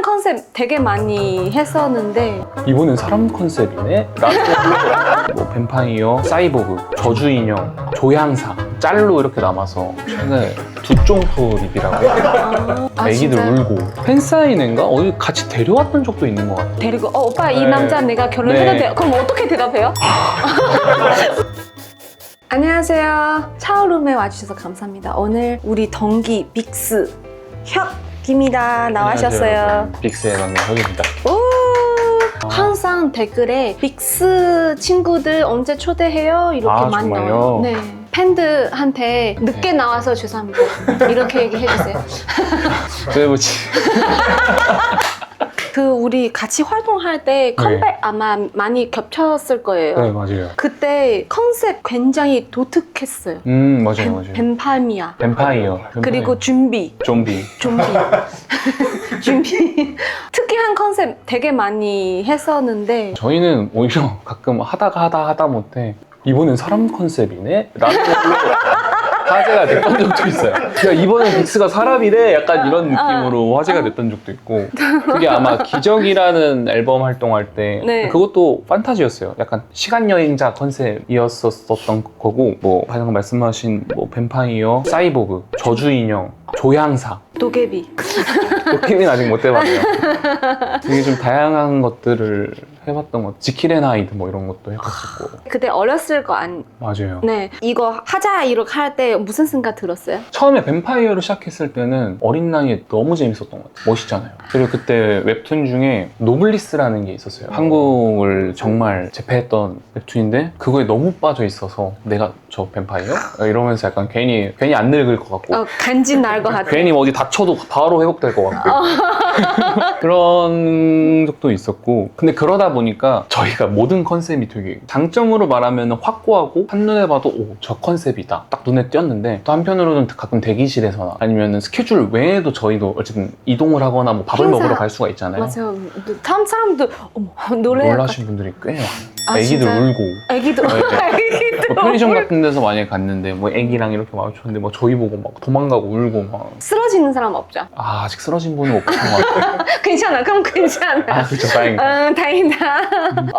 컨셉 되게 많이 했었는데 이번엔 사람 컨셉이네? 뭐 뱀파이어, 사이보그, 저주인형, 조향사, 짤로 이렇게 남아서 최근에 두쫑프 립이라고 애기들 진짜요? 울고 팬사인회인가? 어디 같이 데려왔던 적도 있는 것 같아요. 데리고 오빠 이 네. 남자 내가 결혼해도 네. 돼? 그럼 어떻게 대답해요? 안녕하세요. 샤워룸에 와주셔서 감사합니다. 오늘 우리 동기 빅스 혁입니다. 나와주셨어요. 안녕하세요. 빅스의 막내 혁입니다. 오, 항상 댓글에 빅스 친구들 언제 초대해요? 이렇게 많이 정말요? 나와요. 네. 팬들한테 늦게 나와서 죄송합니다. 이렇게 얘기해주세요. 그래보지. 그 우리 같이 활동할 때 컴백 아마 많이 겹쳤을 거예요. 네, 맞아요. 그때 컨셉 굉장히 독특했어요. 맞아요. 뱀파미아 뱀파이어. 그리고 좀비. 좀비. 특이한 컨셉 되게 많이 했었는데 저희는 오히려 가끔 하다 못해 이번엔 사람 컨셉이네? 라는 화제가 됐던 적도 있어요. 야, 이번엔 빅스가 사람이래? 약간 이런 느낌으로 화제가 됐던 적도 있고 그게 아마 기적이라는 앨범 활동할 때 네. 그것도 판타지였어요. 약간 시간여행자 컨셉이었었던 거고 뭐 방금 말씀하신 뭐 뱀파이어, 사이보그, 저주인형, 조향사 도깨비. 도깨비는 아직 못 해봤네요. 되게 좀 다양한 것들을 해봤던 것. 지킬 앤 하이드 뭐 이런 것도 해봤었고. 그때 어렸을 거 맞아요. 네. 이거 하자 이렇게 할 때 무슨 생각 들었어요? 처음에 뱀파이어로 시작했을 때는 어린 나이에 너무 재밌었던 것 같아요. 멋있잖아요. 그리고 그때 웹툰 중에 노블리스라는 게 있었어요. 한국을 정말 제패했던 웹툰인데 그거에 너무 빠져 있어서 내가 저 뱀파이어? 이러면서 약간 괜히 안 늙을 것 같고 간지 날 것 같아. 괜히 어디 다쳐도 바로 회복될 것 같고 그런 적도 있었고 근데 그러다 보니까 저희가 모든 컨셉이 되게 장점으로 말하면 확고하고 한눈에 봐도 오, 저 컨셉이다 딱 눈에 띄었는데 또 한편으로는 가끔 대기실에서나 아니면 스케줄 외에도 저희도 어쨌든 이동을 하거나 뭐 밥을 행사. 먹으러 갈 수가 있잖아요. 맞아요. 다음 사람도 어머 놀래요. 놀라신 분들이 꽤 많아요. 아, 애기들 진짜요? 울고 애기도 애기도 뭐 편의점 같은 데서 만약에 갔는데 뭐 애기랑 이렇게 마주쳤는데 뭐 저희 보고 막 도망가고 울고 막 쓰러지는 사람 없죠? 아직 쓰러진 분은 없던 것 같아요. 괜찮아. 그럼 괜찮아. 아 그쵸 다행이다. 다행이다.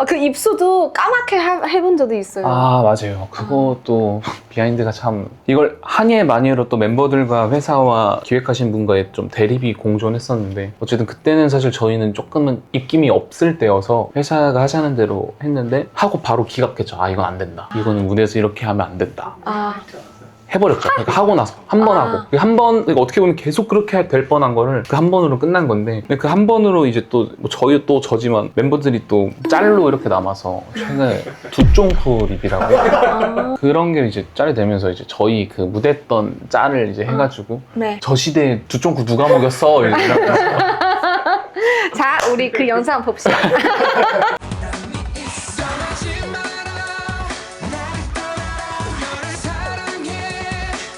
그 입수도 까맣게 해본 적도 있어요. 아 맞아요. 그것도 비하인드가 참 이걸 한예 마니로 또 멤버들과 회사와 기획하신 분과의 좀 대립이 공존했었는데 어쨌든 그때는 사실 저희는 조금은 입김이 없을 때여서 회사가 하자는 대로 했는데 하고 바로 기각했죠. 아 이건 안 된다. 이거는 무대에서 이렇게 하면 안 된다. 해버렸죠. 그러니까 하고 나서 한 번 하고 한 번 그러니까 어떻게 보면 계속 그렇게 될 뻔한 거를 그 한 번으로 끝난 건데 그 한 번으로 이제 또 뭐 저희 또 저지만 멤버들이 또 짤로 이렇게 남아서 최근에 두쫑프 립이라고 그런 게 이제 짤이 되면서 이제 저희 그 무대했던 짤을 이제 해가지고 네. 저 시대에 두쫑프 누가 먹였어 이러면서 자, 우리 그 영상 봅시다.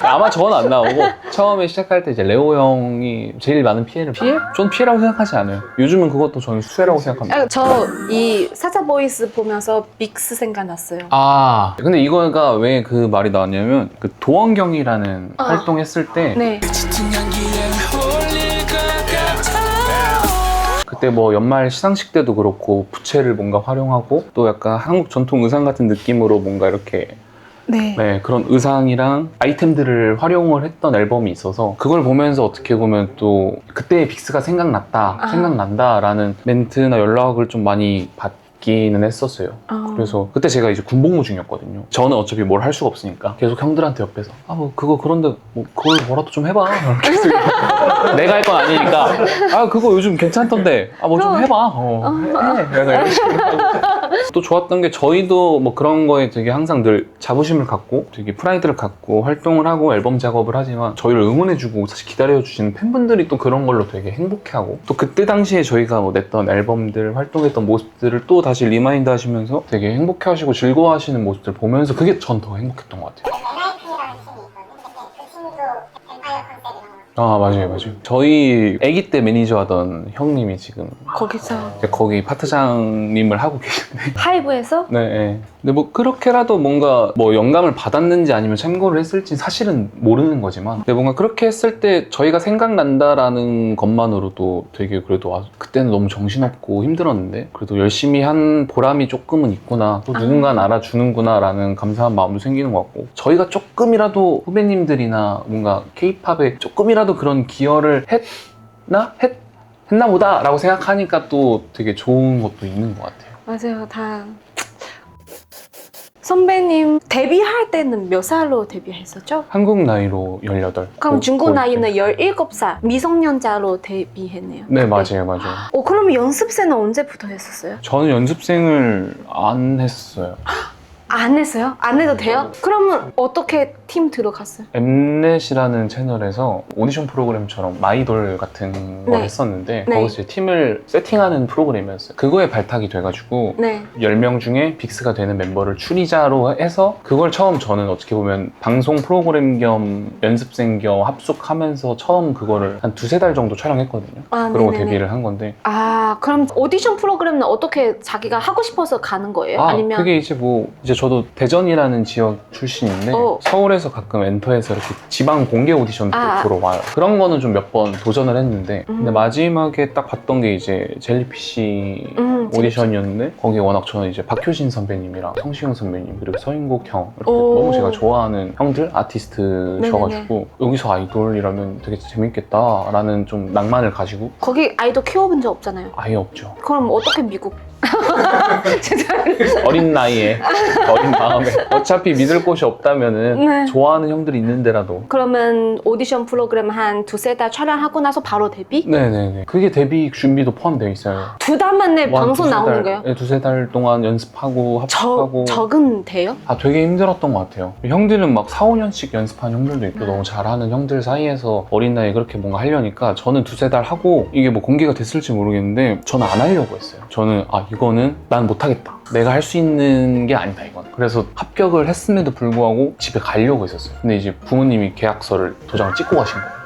아마 저건 안 나오고 처음에 시작할 때 이제 레오 형이 제일 많은 피해를 전 피해라고 생각하지 않아요. 요즘은 그것도 저는 수혜라고 생각합니다. 저 이 사자 보이스 보면서 빅스 생각났어요. 아 근데 이거가 왜 그 말이 나왔냐면 그 도원경이라는 활동했을 때 네. 그때 뭐 연말 시상식 때도 그렇고 부채를 뭔가 활용하고 또 약간 한국 전통 의상 같은 느낌으로 뭔가 이렇게 네, 그런 의상이랑 아이템들을 활용을 했던 앨범이 있어서 그걸 보면서 어떻게 보면 또 그때의 빅스가 생각난다라는 멘트나 연락을 좀 많이 받기는 했었어요. 그래서 그때 제가 이제 군복무 중이었거든요. 저는 어차피 뭘 할 수가 없으니까 계속 형들한테 옆에서 아 뭐 그거 그런데 뭐 그걸 뭐라도 좀 해봐. 계속 내가 할 건 아니니까 아 그거 요즘 괜찮던데 아 뭐 좀 해봐. 해. 약간 이런 식으로. 또 좋았던 게 저희도 뭐 그런 거에 되게 항상 늘 자부심을 갖고 되게 프라이드를 갖고 활동을 하고 앨범 작업을 하지만 저희를 응원해주고 사실 기다려주시는 팬분들이 또 그런 걸로 되게 행복해하고 또 그때 당시에 저희가 뭐 냈던 앨범들 활동했던 모습들을 또 다시 리마인드 하시면서 되게 행복해하시고 즐거워하시는 모습들 보면서 그게 전 더 행복했던 것 같아요. 아, 맞아요. 저희 아기 때 매니저 하던 형님이 지금 거기서 이제 거기 파트장님을 하고 계신데. 하이브에서 네, 네. 근데 뭐 그렇게라도 뭔가 뭐 영감을 받았는지 아니면 참고를 했을지 사실은 모르는 거지만, 근데 뭔가 그렇게 했을 때 저희가 생각난다라는 것만으로도 되게 그래도 그때는 너무 정신없고 힘들었는데 그래도 열심히 한 보람이 조금은 있구나, 또 누군가는 알아주는구나 라는 감사한 마음도 생기는 것 같고, 저희가 조금이라도 후배님들이나 뭔가 K-팝에 조금이라도 그런 기여를 했나 보다 라고 생각하니까 또 되게 좋은 것도 있는 것 같아요. 맞아요. 다 선배님 데뷔할 때는 몇 살로 데뷔했었죠? 한국 나이로 18. 그럼 중국 나이는 17살 미성년자로 데뷔했네요. 네, 그때. 맞아요. 그럼 연습생은 언제부터 했었어요? 저는 연습생을 안 했어요. 안 했어요? 안 해도 돼요? 그러면 어떻게 팀 들어갔어요? 엠넷이라는 채널에서 오디션 프로그램처럼 마이돌 같은 걸 네. 했었는데 네. 거기서 팀을 세팅하는 프로그램이었어요. 그거에 발탁이 돼가지고 네. 10명 중에 빅스가 되는 멤버를 추리자로 해서, 그걸 처음 저는 어떻게 보면 방송 프로그램 겸 연습생 겸 합숙하면서 처음 그거를 한 2-3달 정도 촬영했거든요. 아, 그러고 네네네. 데뷔를 한 건데, 그럼 오디션 프로그램은 어떻게 자기가 하고 싶어서 가는 거예요? 아니면 그게 이제 저도 대전이라는 지역 출신인데 서울에서 가끔 엔터에서 이렇게 지방 공개 오디션도 보러 와요. 그런 거는 좀 몇 번 도전을 했는데 근데 마지막에 딱 봤던 게 이제 젤리피쉬 오디션이었는데, 거기에 워낙 저는 이제 박효신 선배님이랑 성시경 선배님 그리고 서인국 형 이렇게 너무 제가 좋아하는 형들 아티스트셔가지고 여기서 아이돌이라면 되게 재밌겠다라는 좀 낭만을 가지고. 거기 아이돌 키워본 적 없잖아요. 아예 없죠. 그럼 어떻게 미국? 어린 나이에 어린 마음에 어차피 믿을 곳이 없다면은 네. 좋아하는 형들이 있는 데라도. 그러면 오디션 프로그램 한 2-3달 촬영하고 나서 바로 데뷔? 네네네. 그게 데뷔 준비도 포함되어 있어요. 2달 만에 방송 나오는 거예요? 네, 2-3달 동안 연습하고 합숙하고. 적은 돼요? 되게 힘들었던 것 같아요. 형들은 막 4-5년씩 연습한 형들도 있고 너무 잘하는 형들 사이에서 어린 나이에 그렇게 뭔가 하려니까, 저는 2-3달 하고 이게 뭐 공개가 됐을지 모르겠는데 저는 안 하려고 했어요. 저는 이거는 난 못하겠다, 내가 할 수 있는 게 아니다 이건. 그래서 합격을 했음에도 불구하고 집에 가려고 했었어요. 근데 이제 부모님이 계약서를 도장을 찍고 가신 거예요.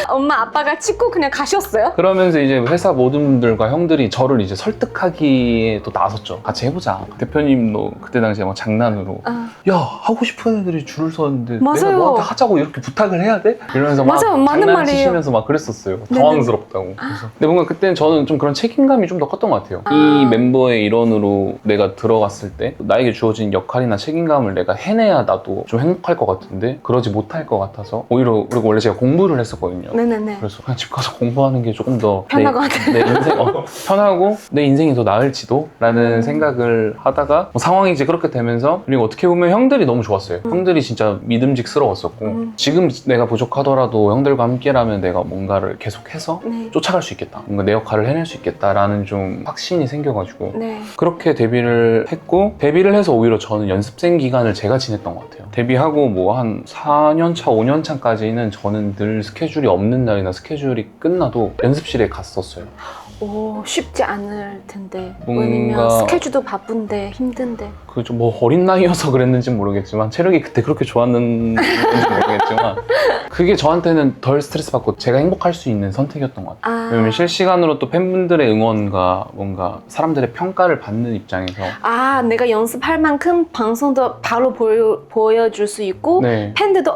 엄마 아빠가 찍고 그냥 가셨어요? 그러면서 이제 회사 모든 분들과 형들이 저를 이제 설득하기에 또 나섰죠. 같이 해보자. 대표님도 그때 당시에 막 장난으로 야, 하고 싶은 애들이 줄을 서는데 맞아요. 내가 너한테 하자고 이렇게 부탁을 해야 돼? 이러면서 막 맞아요. 맞는 장난치시면서 막 그랬었어요. 당황스럽다고. 그래서. 근데 뭔가 그때는 저는 좀 그런 책임감이 좀 더 컸던 것 같아요. 이 멤버의 일원으로 내가 들어갔을 때 나에게 주어진 역할이나 책임감을 내가 해내야 나도 좀 행복할 것 같은데 그러지 못할 것 같아서, 오히려. 그리고 원래 제가 공부를 했었거든요. 네네네. 그래서 그냥 집 가서 공부하는 게 조금 더 편할 것 같아요. 내 인생, 편하고 내 인생이 더 나을지도 라는 생각을 하다가 상황이 이제 그렇게 되면서, 그리고 어떻게 보면 형들이 너무 좋았어요. 형들이 진짜 믿음직스러웠었고 지금 내가 부족하더라도 형들과 함께라면 내가 뭔가를 계속해서 쫓아갈 수 있겠다, 뭔가 내 역할을 해낼 수 있겠다라는 좀 확신이 생겨가지고 그렇게 데뷔를 했고, 데뷔를 해서 오히려 저는 연습생 기간을 제가 지냈던 것 같아요. 데뷔하고 뭐 한 4년차, 5년차까지는 저는 늘 스케줄이 없는 날이나 스케줄이 끝나도 연습실에 갔었어요. 쉽지 않을 텐데. 뭔가 왜냐면 스케줄도 바쁜데 힘든데. 그 좀 뭐 어린 나이여서 그랬는지 모르겠지만, 체력이 그때 그렇게 좋았는지 모르겠지만 그게 저한테는 덜 스트레스 받고 제가 행복할 수 있는 선택이었던 것 같아요. 왜냐면 실시간으로 또 팬분들의 응원과 뭔가 사람들의 평가를 받는 입장에서 내가 연습할 만큼 방송도 바로 보여줄 수 있고 팬들도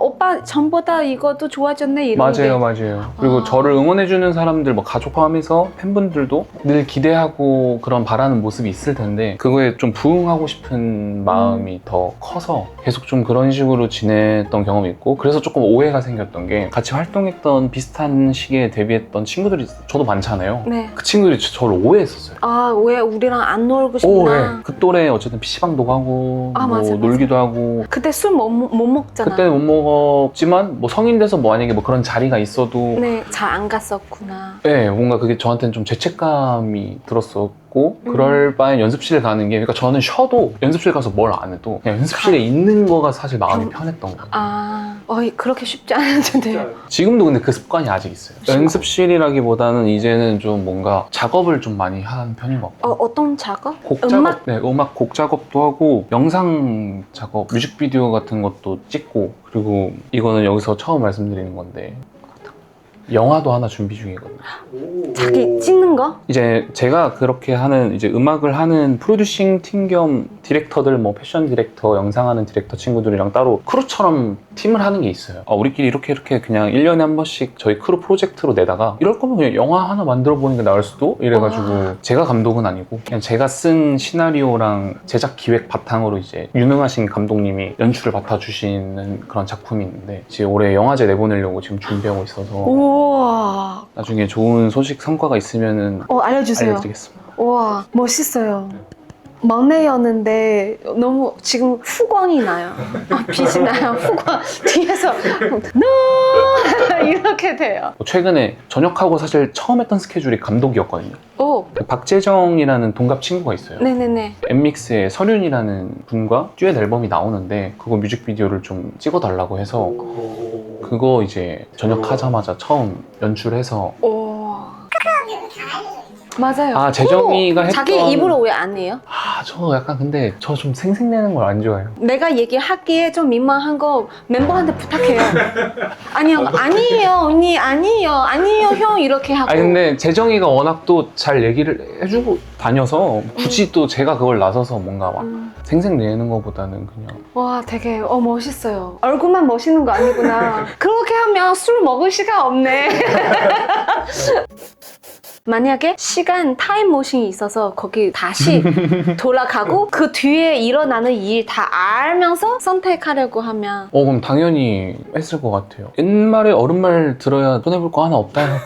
오빠 전보다 이것도 좋아졌네 이런 게. 맞아요. 그리고 저를 응원해주는 사람들, 뭐 가족 포함해서 팬분들도 늘 기대하고 그런 바라는 모습이 있을 텐데 그거에 좀 부응하고 싶은 마음이 더 커서 계속 좀 그런 식으로 지냈던 경험이 있고, 그래서 조금 오해가 생겼던 게, 같이 활동했던 비슷한 시기에 데뷔했던 친구들이 저도 많잖아요. 그 친구들이 저를 오해했었어요. 왜 우리랑 안 놀고 싶나? 그 또래 어쨌든 PC방도 가고 뭐 맞아. 놀기도 하고. 그때 술 못 먹잖아. 그때는 못 먹었지만 뭐 성인 돼서 만약에 뭐 그런 자리가 있어도 잘 안 갔었구나. 뭔가 그게 저한테는 좀 죄책감이 들었었고, 있고 그럴 바엔 연습실 가는 게, 그러니까 저는 쉬어도 연습실 가서 뭘 안 해도 그냥 연습실에 있는 거가 사실 마음이 편했던 거예요. 그렇게 쉽지 않은데. 지금도 근데 그 습관이 아직 있어요. 연습실이라기보다는 이제는 좀 뭔가 작업을 좀 많이 하는 편인 것 같고. 어떤 작업? 곡 작업? 네, 음악 곡 작업도 하고 영상 작업, 뮤직비디오 같은 것도 찍고, 그리고 이거는 여기서 처음 말씀드리는 건데 영화도 하나 준비 중이거든요. 자기 찍는 거? 이제 제가 그렇게 하는, 이제 음악을 하는 프로듀싱 팀 겸 디렉터들, 뭐 패션 디렉터, 영상하는 디렉터 친구들이랑 따로 크루처럼 팀을 하는 게 있어요. 우리끼리 이렇게 그냥 1년에 한 번씩 저희 크루 프로젝트로 내다가 이럴 거면 그냥 영화 하나 만들어 보는 게 나을 수도? 이래가지고 제가 감독은 아니고 그냥 제가 쓴 시나리오랑 제작 기획 바탕으로 이제 유능하신 감독님이 연출을 맡아주시는 그런 작품이 있는데, 이제 올해 영화제 내보내려고 지금 준비하고 있어서 우와. 나중에 좋은 소식 성과가 있으면은 알려주세요. 알려드리겠습니다. 우와, 멋있어요. 막내였는데 너무 지금 후광이 나요. 빛이 나요. 후광 뒤에서 no! 이렇게 돼요. 최근에 전역하고 사실 처음 했던 스케줄이 감독이었거든요. 박재정이라는 동갑 친구가 있어요. 네네네. 엠믹스의 설윤이라는 분과 듀엣 앨범이 나오는데 그거 뮤직비디오를 좀 찍어달라고 해서 그거 이제 전역하자마자 처음 연출해서. 맞아요. 재정이가 했던. 자기 입으로 왜 안 해요? 저 약간 근데 저 좀 생색내는 걸 안 좋아해요. 내가 얘기하기에 좀 민망한 거 멤버한테 부탁해요. 아니에요 언니, 아니에요 형, 이렇게 하고. 근데 재정이가 워낙 또 잘 얘기를 해주고 다녀서 굳이 또 제가 그걸 나서서 뭔가 막 생색내는 거보다는 그냥. 와, 되게 멋있어요. 얼굴만 멋있는 거 아니구나. 그렇게 하면 술 먹을 시간 없네. 만약에 시간 타임머신이 있어서 거기 다시 돌아가고 그 뒤에 일어나는 일 다 알면서 선택하려고 하면 그럼 당연히 했을 것 같아요. 옛말에 어른 말 들어야 손해볼 거 하나 없다 하고.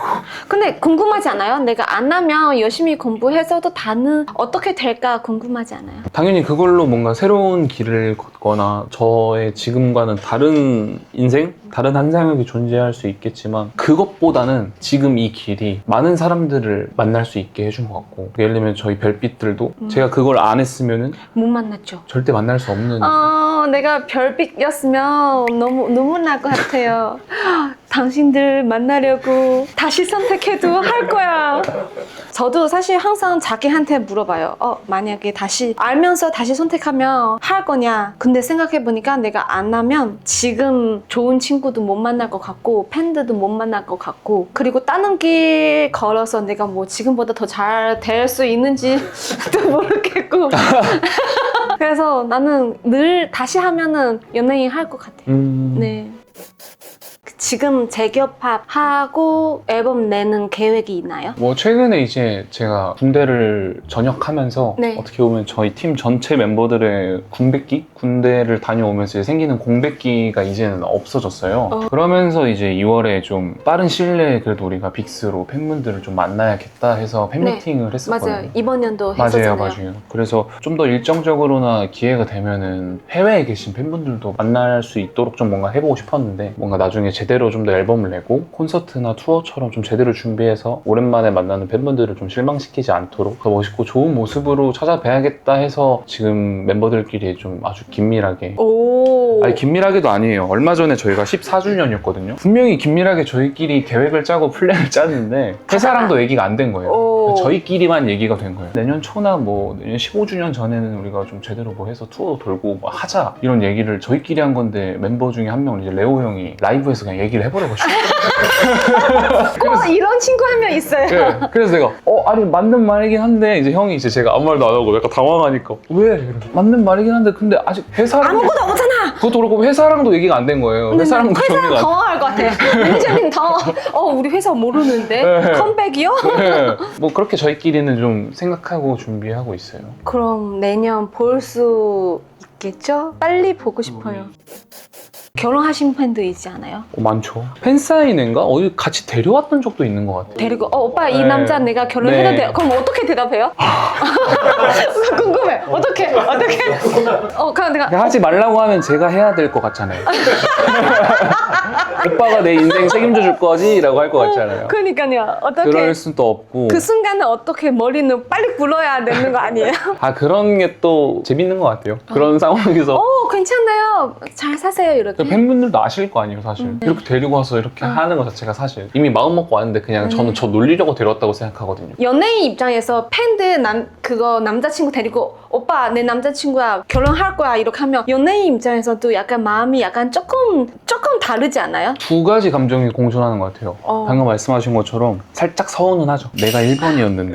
근데 궁금하지 않아요? 내가 안 하면 열심히 공부해서도 다는 어떻게 될까 궁금하지 않아요? 당연히 그걸로 뭔가 새로운 길을 걷거나 저의 지금과는 다른 인생? 다른 한 상혁이 존재할 수 있겠지만 그것보다는 지금 이 길이 많은 사람들을 만날 수 있게 해준 것 같고, 예를 들면 저희 별빛들도 제가 그걸 안 했으면은 못 만났죠. 절대 만날 수 없는. 내가 별빛이었으면 너무 눈물 날 것 같아요. 당신들 만나려고 다시 선택해도 할 거야. 저도 사실 항상 자기한테 물어봐요. 만약에 다시 알면서 다시 선택하면 할 거냐. 근데 생각해보니까 내가 안 하면 지금 좋은 친구도 못 만날 것 같고 팬들도 못 만날 것 같고, 그리고 다른 길 걸어서 내가 뭐 지금보다 더 잘 될 수 있는지도 모르겠고. 그래서 나는 늘 다시 하면은 연예인 할 것 같아요. 네. 지금 재결합 하고 앨범 내는 계획이 있나요? 최근에 이제 제가 군대를 전역하면서 어떻게 보면 저희 팀 전체 멤버들의 군백기? 군대를 다녀오면서 생기는 공백기가 이제는 없어졌어요. 그러면서 이제 2월에 좀 빠른 시일 내에 그래도 우리가 빅스로 팬분들을 좀 만나야겠다 해서 팬미팅을 했었거든요. 맞아요. 이번 연도 했었잖아요. 맞아요. 그래서 좀 더 일정적으로나 기회가 되면은 해외에 계신 팬분들도 만날 수 있도록 좀 뭔가 해보고 싶었는데, 뭔가 나중에 제대로 좀 더 앨범을 내고 콘서트나 투어처럼 좀 제대로 준비해서 오랜만에 만나는 팬분들을 좀 실망시키지 않도록 더 멋있고 좋은 모습으로 찾아뵈야겠다 해서 지금 멤버들끼리 좀 아주 긴밀하게. 긴밀하게도 아니에요. 얼마 전에 저희가 14주년이었거든요. 분명히 긴밀하게 저희끼리 계획을 짜고 플랜을 짰는데 회사랑도 얘기가 안 된 거예요. 저희끼리만 얘기가 된 거예요. 내년 초나 뭐 내년 15주년 전에는 우리가 좀 제대로 뭐 해서 투어도 돌고 뭐 하자, 이런 얘기를 저희끼리 한 건데, 멤버 중에 한 명은 이제 레오 형이 라이브에서 그냥 얘기를 해버려가지고. 이런 친구 한 명 있어요. 네, 그래서 내가 아니 맞는 말이긴 한데, 이제 형이 이제 제가 아무 말도 안 하고 약간 당황하니까 왜? 이러면서 맞는 말이긴 한데 근데 아직 회사랑 아무것도 없잖아. 그것도 그렇고 회사랑도 얘기가 안 된 거예요. 회사랑도 회사랑 당황할 것 같아. 매니저님 당황. 우리 회사 모르는데 컴백이요? 네. 뭐 그렇게 저희끼리는 좀 생각하고 준비하고 있어요. 그럼 내년 볼 수 있겠죠? 빨리 보고 싶어요. 결혼하신 팬도 있지 않아요? 많죠. 팬사인회인가? 어디 같이 데려왔던 적도 있는 것 같아요. 데리고 오빠 이 네. 남자 내가 결혼해도 네. 돼요? 그럼 어떻게 대답해요? 궁금해. 어떻게? 그럼 내가 근데 하지 말라고 하면 제가 해야 될 것 같잖아요. 오빠가 내 인생 책임져 줄 거지? 라고 할 것 같잖아요. 그러니까요. 어떻게 그럴 수도 없고. 그 순간에 어떻게 머리는 빨리 굴러야 되는 거 아니에요? 그런 게 또 재밌는 것 같아요. 그런 상황에서. 괜찮아요. 잘 사세요 이렇게. 팬분들도 아실 거 아니에요, 사실. 이렇게 데리고 와서 이렇게 하는 것 자체가 사실 이미 마음 먹고 왔는데 그냥 저는 저 놀리려고 데려왔다고 생각하거든요. 연예인 입장에서 팬들 남자친구 데리고 오빠 내 남자친구야 결혼할 거야 이렇게 하면 연예인 입장에서도 약간 마음이 약간 조금 다르지 않아요? 두 가지 감정이 공존하는 것 같아요. 방금 말씀하신 것처럼 살짝 서운은 하죠. 내가 1번이었는데.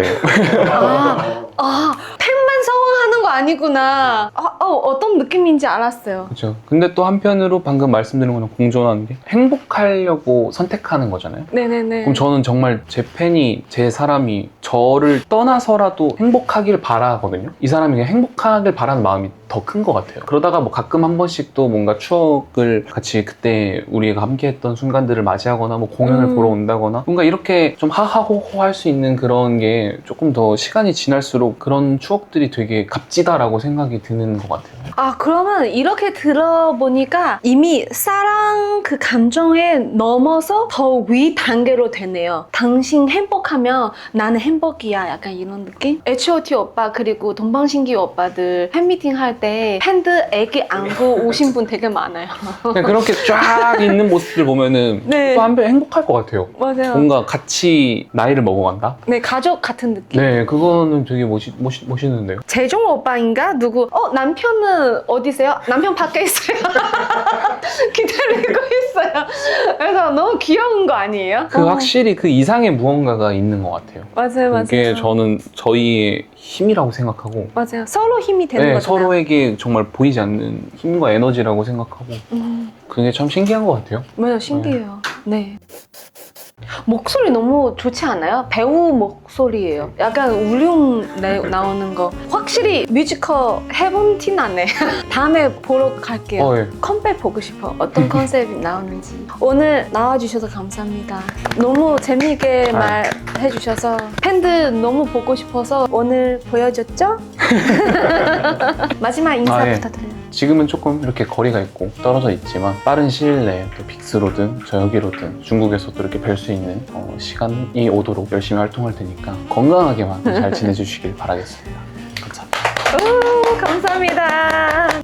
팬만 서운하는 거 아니구나. 어떤 느낌인지 알았어요. 그렇죠. 근데 또 한편으로 방금 말씀드린 거랑 공존하는 게 행복하려고 선택하는 거잖아요. 네네네. 그럼 저는 정말 제 팬이, 제 사람이 저를 떠나서라도 행복하길 바라거든요. 이 사람이 그냥 행복하길 바라는 마음이 더 큰 것 같아요. 그러다가 뭐 가끔 한 번씩 또 뭔가 추억을 같이 그때 우리가 함께 했던 순간들을 맞이하거나 뭐 공연을 보러 온다거나 뭔가 이렇게 좀 하하호호 할 수 있는 그런 게 조금 더 시간이 지날수록 그런 추억들이 되게 값지다라고 생각이 드는 것 같아요. 그러면 이렇게 들어보니까 이미 사랑 그 감정에 넘어서 더 위 단계로 되네요. 당신 행복하면 나는 행복이야. 약간 이런 느낌? H.O.T 오빠 그리고 동방신기 오빠들 팬미팅 할 때 팬들 애기 안고 오신 분 되게 많아요. 그냥 그렇게 쫙 있는 모습들 보면은 네. 또 한편 행복할 것 같아요. 맞아요. 뭔가 같이 나이를 먹어간다? 네, 가족 같은 느낌. 네, 그거는 되게 멋있는데요. 재종 오빠인가? 누구? 남편은 어디세요? 남편 밖에 있어요. 기다리고 있어요. 그래서 너무 귀여운 거 아니에요? 확실히 그 이상의 무언가가 있는 것 같아요. 맞아요. 그게 저는 저희의 힘이라고 생각하고 맞아요. 서로 힘이 되는 네, 거잖아요. 서로에게 정말 보이지 않는 힘과 에너지라고 생각하고 그게 참 신기한 것 같아요. 맞아요. 신기해요. 네. 목소리 너무 좋지 않아요? 배우 목소리예요. 약간 울림 나오는 거. 확실히 뮤지컬 해본 티 나네. 다음에 보러 갈게요. 예. 컴백 보고 싶어. 어떤 컨셉이 나오는지. 오늘 나와주셔서 감사합니다. 너무 재미있게 말해주셔서 팬들 너무 보고 싶어서 오늘 보여줬죠? 마지막 인사 예. 부탁드려요. 지금은 조금 이렇게 거리가 있고 떨어져 있지만 빠른 시일 내에 또 빅스로든 저 여기로든 중국에서도 이렇게 뵐 수 있는 시간이 오도록 열심히 활동할 테니까 건강하게만 잘 지내주시길 바라겠습니다. 감사합니다. 감사합니다.